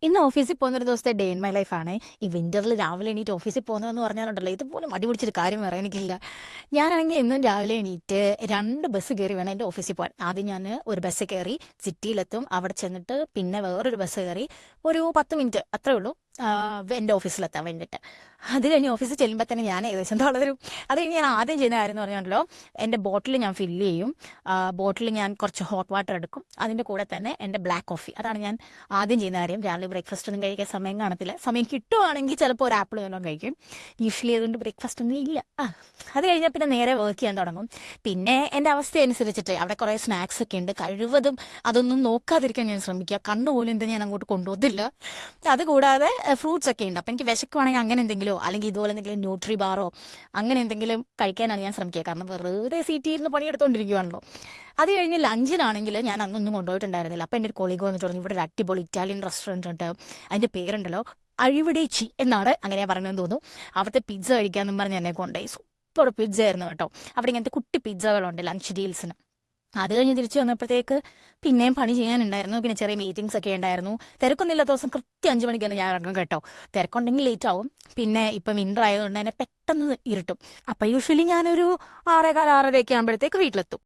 ഇന്ന് ഓഫീസിൽ പോകുന്നൊരു ദിവസത്തെ ഡേ ഇൻ മൈ ലൈഫാണ്. ഈ വിൻ്ററിൽ രാവിലെ എണീറ്റ് ഓഫീസിൽ പോകുന്നതെന്ന് പറഞ്ഞാലുണ്ടല്ലോ, ഇതുപോലെ മടി പിടിച്ചൊരു കാര്യം വേറെ എനിക്കില്ല. ഞാനാണെങ്കിൽ എന്നും രാവിലെ എണീറ്റ് 2 ബസ് കയറി വേണം എൻ്റെ ഓഫീസിൽ പോകാൻ. ആദ്യം ഞാൻ ഒരു ബസ് കയറി സിറ്റിയിലെത്തും. അവിടെ ചെന്നിട്ട് പിന്നെ വേറൊരു ബസ് കയറി ഒരു 10 മിനിറ്റ് അത്രേ ഉള്ളൂ എൻ്റെ ഓഫീസിലെത്താൻ വേണ്ടിയിട്ട്. അത് കഴിഞ്ഞ് ഓഫീസിൽ ചെല്ലുമ്പോൾ തന്നെ ഞാൻ ഏകദേശം തളരും. അത് കഴിഞ്ഞ് ഞാൻ ആദ്യം ചെയ്യുന്ന കാര്യം എന്ന് പറഞ്ഞാലോ, എൻ്റെ ബോട്ടിൽ ഞാൻ ഫില്ല് ചെയ്യും. ബോട്ടിൽ ഞാൻ കുറച്ച് ഹോട്ട് വാട്ടർ എടുക്കും. അതിൻ്റെ കൂടെ തന്നെ എൻ്റെ ബ്ലാക്ക് കോഫി, അതാണ് ഞാൻ ആദ്യം ചെയ്യുന്ന കാര്യം. രാവിലെ ബ്രേക്ക്ഫാസ്റ്റ് ഒന്നും കഴിക്കാൻ സമയം കാണത്തില്ല. സമയം കിട്ടുവാണെങ്കിൽ ചിലപ്പോൾ ഒരു ആപ്പിൾ വല്ലതും കഴിക്കും. യൂഷ്വലി അതുകൊണ്ട് ബ്രേക്ക്ഫാസ്റ്റ് ഒന്നും ഇല്ല. അത് കഴിഞ്ഞാൽ പിന്നെ നേരെ വർക്ക് ചെയ്യാൻ തുടങ്ങും. പിന്നെ എൻ്റെ അവസ്ഥ അനുസരിച്ചിട്ട് അവിടെ കുറേ സ്നാക്സ് ഒക്കെ ഉണ്ട്. കഴിവതും അതൊന്നും നോക്കാതിരിക്കാൻ ഞാൻ ശ്രമിക്കുക. കണ്ണുപോലും എന്താ ഞാൻ അങ്ങോട്ട് കൊണ്ടുപോകത്തില്ല. അതുകൂടാതെ ഫ്രൂട്ട്സ് ഒക്കെ ഉണ്ട്. അപ്പം എനിക്ക് വിശക്കുവാണെങ്കിൽ അങ്ങനെ എന്തെങ്കിലുമോ അല്ലെങ്കിൽ ഇതുപോലെ എന്തെങ്കിലും ന്യൂട്രി ബാറോ അങ്ങനെ എന്തെങ്കിലും കഴിക്കാനാണ് ഞാൻ ശ്രമിക്കുക. കാരണം വെറുതെ സീറ്റിൽ ഇരുന്ന് പണിയെടുത്തുകൊണ്ടിരിക്കുകയാണല്ലോ. അത് കഴിഞ്ഞ് ലഞ്ചിനാണെങ്കിൽ ഞാൻ അന്നൊന്നും കൊണ്ടുപോയിട്ടുണ്ടായിരുന്നില്ല. അപ്പം എൻ്റെ ഒരു കൊളീഗ് വന്നിട്ട് പറഞ്ഞു, ഇവിടെ ഒരു അടിപൊളി ഇറ്റാലിയൻ റെസ്റ്റോറൻറ്റ് ഉണ്ട്, അതിൻ്റെ പേരുണ്ടല്ലോ അഴിവിടേച്ചി എന്നാണ്, അങ്ങനെ പറഞ്ഞതെന്ന് തോന്നുന്നു. അവിടുത്തെ പിസ്സ കഴിക്കാമെന്നും പറഞ്ഞ് എന്നെ കൊണ്ടുപോയി. സൂപ്പർ പിസ്സ ആയിരുന്നു കേട്ടോ. അവിടെ ഇങ്ങനത്തെ കുട്ടി പിസ്സകളുണ്ട് ലഞ്ച് ഡീൽസിന്. അത് കഴിഞ്ഞ് തിരിച്ചു വന്നപ്പോഴത്തേക്ക് പിന്നെയും പണി ചെയ്യാനുണ്ടായിരുന്നു. പിന്നെ ചെറിയ മീറ്റിംഗ്സ് ഒക്കെ ഉണ്ടായിരുന്നു. തിരക്കൊന്നുമില്ലാത്ത ദിവസം കൃത്യം 5 മണിക്കാണ് ഞാൻ ഇറങ്ങും കേട്ടോ. തിരക്കുണ്ടെങ്കിൽ ലേറ്റ് ആവും. പിന്നെ ഇപ്പം വിൻ്റർ ആയതുകൊണ്ട് തന്നെ പെട്ടെന്ന് ഇരുട്ടും. അപ്പം യൂഷ്വലി ഞാനൊരു 6:15 6:30 ഒക്കെ ആകുമ്പോഴത്തേക്ക് വീട്ടിലെത്തും.